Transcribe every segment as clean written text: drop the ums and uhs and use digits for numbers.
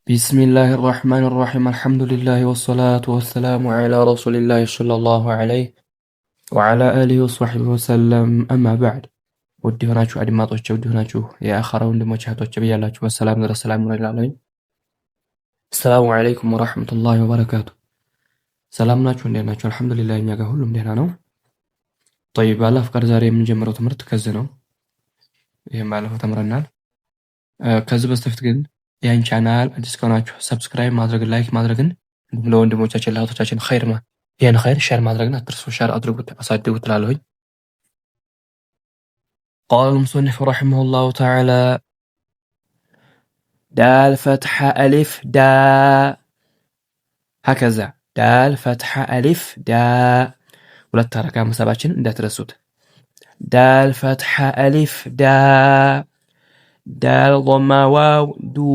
بسم الله الرحمن الرحيم الحمد لله والصلاة والسلام على رسول الله صلى الله عليه وعلى آله وصحبه وسلم أما بعد ውድ ሆናችሁ አድማጮች ውድ ሆናችሁ የአኸራ ወንድሞች እህቶች በያላችሁ በሰላም ድረስ ሰላም እንላለን። ሰላሙ አለይኩም ወራህመቱላሂ ወበረካቱ። ሰላም ናችሁ? እንዴት ናችሁ? አልሐምዱሊላህ እኛ ጋር ሁሉም ደህና ነው። طيب ባላ ፍቃድ ዛሬ የምንጀምረው ትምህርት ከዚህ ነው። ይሄን ባለፈው ተምረናል። ከዚህ በስተፊት ግን ያን ቻናል አዲስ ከሆናችሁ ሰብስክራይብ ማድረግ ላይክ ማድረግን እንዲሁም ለወንድሞቻችን ለእህቶቻችን ይሄን ኸይር ሼር ማድረግን አትርሱ። ሼር አድርጉት፣ አሳድጉት እላለሁኝ። قال المصنف رحمه الله تعالى دال فتحة ألف دا هكذا دال فتحة ألف دا ሁለት ሐረካ መሳባችን እንዳትረሱት። دال فتحة ألف دا دال ضمة واو دو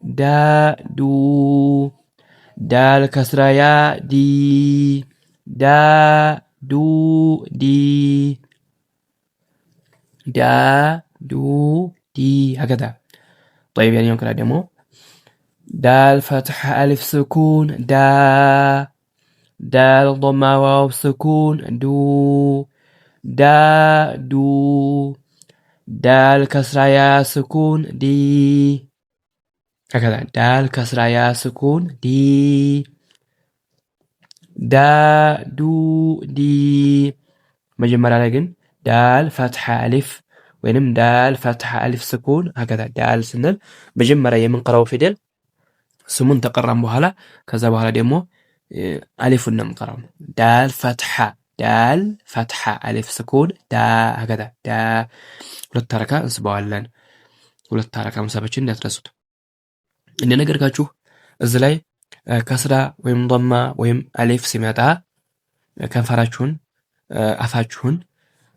دا دو دال كسرة يا دي دا دو دي دا دو دي هكذا. طيب يعني يوم كلا ديمو دال فتحة ألف سكون دا دال ضمة واو سكون دو دا دو دال كسرة يا سكون دي هكذا دال كسرة يا سكون دي دا دو دي مجمّر لكن دال فتحة ألف وينم دال فتحة ألف سكون هكذا دال سنل مجمّر يمن قرأوا فيدل سمون تقرم بهلا كذا بهلا ديمو ألف ونم قرأ دال فتحة ألف سكون دا هكذا دا ሁለት ሐረካ እንስበዋለን። ሁለት ሐረካ መሳባችን እንዳትረሱት። እንደነገርኳችሁ እዚህ ላይ ከስራ ወይም ضمة ወይም አሊፍ ሲመጣ ከንፈራችሁን አፋችሁን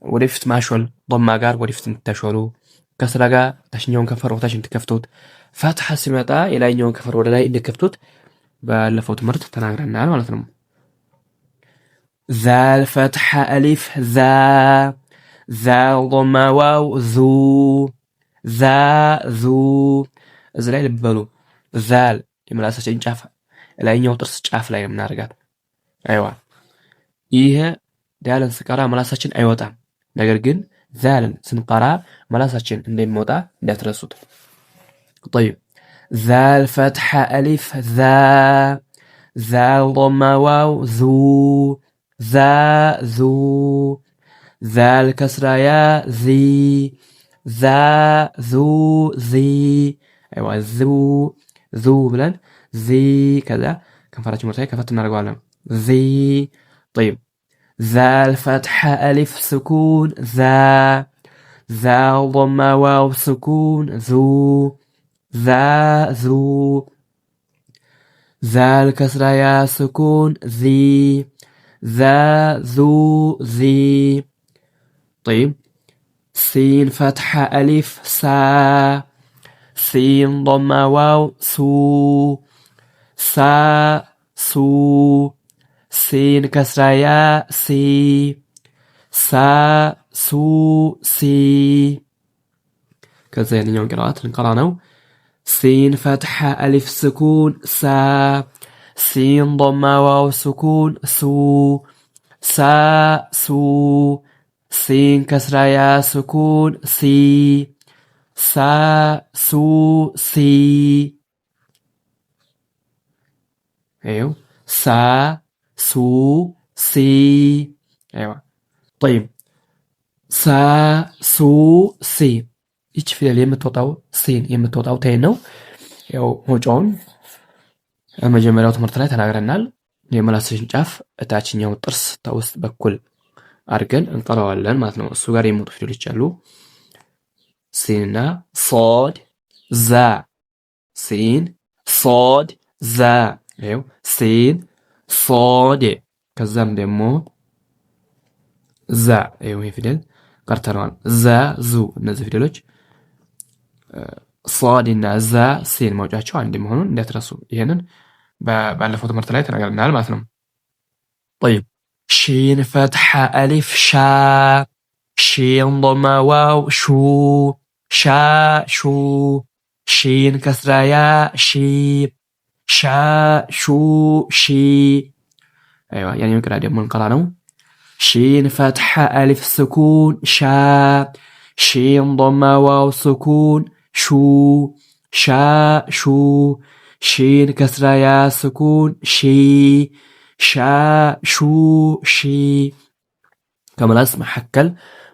ወደፊት ማሾል ضمة ጋር ወደፊት እንድታሾሉ ከስራ ጋር ታችኛውን ከንፈር ወታችን እንድትከፍቱት ፈትሐ ሲመጣ የላይኛውን ከንፈር ወደ ላይ እንድትከፍቱት ባለፈው ትምህርት ተናግረናል ማለት ነው። ዛል ፈትሐ አሊፍ ዛ ዛል ضمة ዋው ዙ ዛ ዙ እዚህ ላይ ልብ በሉ። ዛል የምላሳችን ጫፍ ላይኛው ጥርስ ጫፍ ላይ የምናደርጋት አይዋ። ይሄ ዳልን ስንቀራ ምላሳችን አይወጣም። ነገር ግን ዛልን ስንቀራ ምላሳችን እንደሚወጣ እንዳትረሱት። طيب ዛል ፈትሐ አሊፍ ዛ ዛል ضمة ዋው ዙ ዛ ዙ ዛል ከስራ ያ ዚ ዛ ዙ ዚ አይዋ ዙ ዙ ብለን ዚ ከዛ ከንፈራችን ወደ ላይ ከፈት እናደርገዋለን ዚ طيب ዛል ፈትሐ አሊፍ ስኩን ዛ ዛል ضمة ዋው ስኩን ዙ ዛ ዙ ዛል ከስራ ያ ስኩን ዚ ዛ ዙ ዚ طيب سين فتحة ألف سا سين ضمة واو سو سا سو سين كسرة يا سي سا سو سي كذا يعني يوم قراءات نقرأنا سين فتحة ألف سكون سا سين ضمة واو سكون سو سا سو سين كسرة يا سكون سي سا سو سي ايوه سا سو سي ايوه طيب سا سو سي ይች ፊደል የምትወጣው ሲን የምትወጣው ቴን ነው። ያው ሆጮን መጀመሪያው ትምህርት ላይ ተናግረናል። የምላሳችን ጫፍ እታችኛው ጥርስ ተውስጥ በኩል አድርገን እንቀራዋለን ማለት ነው። እሱ ጋር የሚወጡ ፊደሎች አሉ። ሲንና ሶድ ዛ ሲን ሶድ ዛ ይኸው ሲን ሶድ ከዛም ደግሞ ዛ ይኸው ይሄ ፊደል ቀርተነዋል። ዛ ዙ እነዚህ ፊደሎች ሶድ እና ዛ ሲን መውጫቸው አንድ መሆኑን እንዳትረሱ። ይሄንን ባለፈው ትምህርት ላይ ተናግረናል ማለት ነው። طيب شين فتحة ألف شا شين ضمة واو شو شا شو ሺን ከስራ ያ ሺ ሻ ሹ ሺ አይዋ ያኔ ቅራ ደግሞ እንቀራ ነው شين فتحة ألف سكون شا شين ضمة واو سكون شو شا شو شين كسرة يا سكون شي شا شو شي كملاس محكل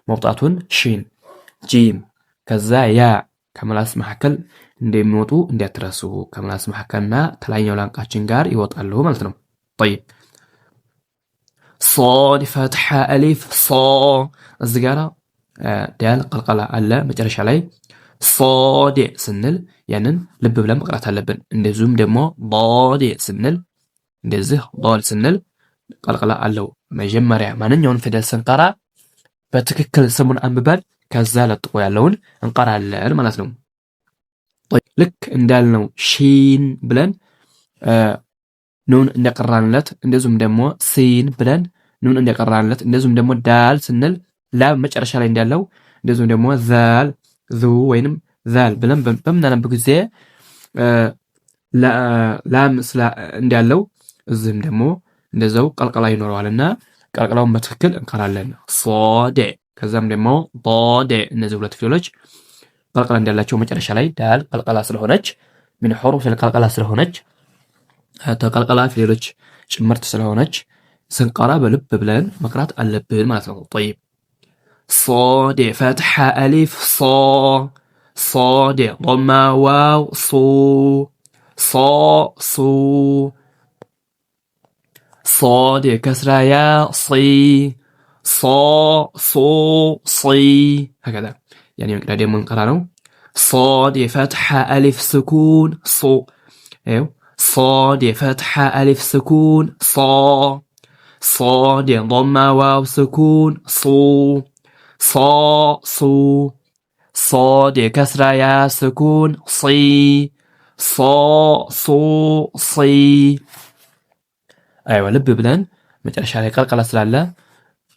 موطأة شين جيم كذا يا كملاس محكل እንደሚወጡ እንዲያትረሱ ከመላስ መሐከልና ተላኛው ላንቃችን ጋር ይወጣሉ ማለት ነው طيب صاد فتحة ألف صا الزجارة دال قلقلة ألا مجرش علي صاد سنل يعني لب بلا مقرأة لبن اندزوم دمو ضاد سنل اندزه ضال سنل قلقلة ألو مجمرع مانن يون فدل سنقرأ بتككل سمون أنببال كزالة تقوي اللون انقرأ المناسلوم طيب لك اندالنو شين بلن نون እንደቀራንለት እንደዚሁም ደግሞ ሲን ብለን ኑን እንደቀራንለት እንደዚሁም ደግሞ ዳል ስንል ላም መጨረሻ ላይ እንዳለው እንደዚሁም ደግሞ ዛል ዙ ወይንም ዛል ብለን በምናነብ ጊዜ ላም ስላ እንዳለው እዚህም ደግሞ እንደዛው ቀልቀላ ይኖረዋልና ቀልቀላውን በትክክል እንቀራለን ሶደ ከዛም ደግሞ ضاد እነዚህ ሁለት ፊደሎች ቀልቀላ እንዳላቸው መጨረሻ ላይ ዳል ቀልቀላ ስለሆነች ምን حروف القلقله ስለሆነች ተቀልቀላ ፊደሎች ጭምርት ስለሆነች ስንቀራ በልብ ብለን መቅራት አለብን ማለት ነው طيب صاد فتحة ألف صا صاد ضمة واو صو صا صو صاد كسرة يا صي صا صو صي هكذا يعني نقدر نقرأ صاد فتحة ألف سكون صو ايوه صاد فتحة ألف سكون صا صاد ضمة واو سكون صو صا صو صاد كسرة يا سكون صي صا صو صي أيوة لب بلن متعرش على قلقلة سلالة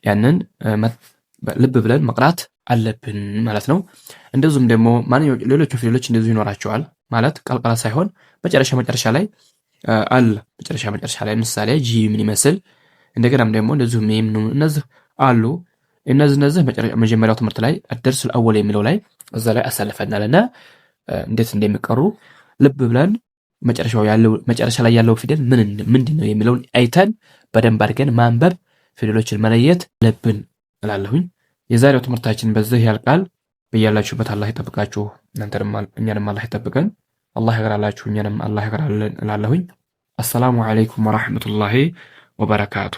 يعني لب بلن مقرات አለብን ማለት ነው እንደዚሁም ደግሞ ማንኛውም ሌሎች ፊደሎች እንደዚሁ ይኖራቸዋል ማለት ቀልቀላ ሳይሆን መጨረሻ ላይ አለ መጨረሻ ላይ ምሳሌ ጂ ምን ይመስል እንደገናም ደግሞ እንደዚሁ ሜም ነው እነዚህ አሉ እነዚህ መጀመሪያው ትምህርት ላይ الدرس الاول የሚለው ላይ እዛ ላይ አሳልፈናልና እንዴት እንደሚቀሩ ልብ ብለን መጨረሻ ላይ ያለው ፊደል ምንድነው የሚለውን አይተን በደንብ አድርገን ማንበብ ፊደሎችን መለየት ለብን እላለሁኝ የዛሬው ትምህርታችን በዚህ ያልቃል በያላችሁበት አላህ ይጠብቃችሁ እናንተንም እኛንም አላህ ይጠብቀን አላህ ያግራላችሁ እኛንም አላህ ያግራልን እላለሁኝ አሰላሙ አለይኩም ወራህመቱላሂ ወበረካቱ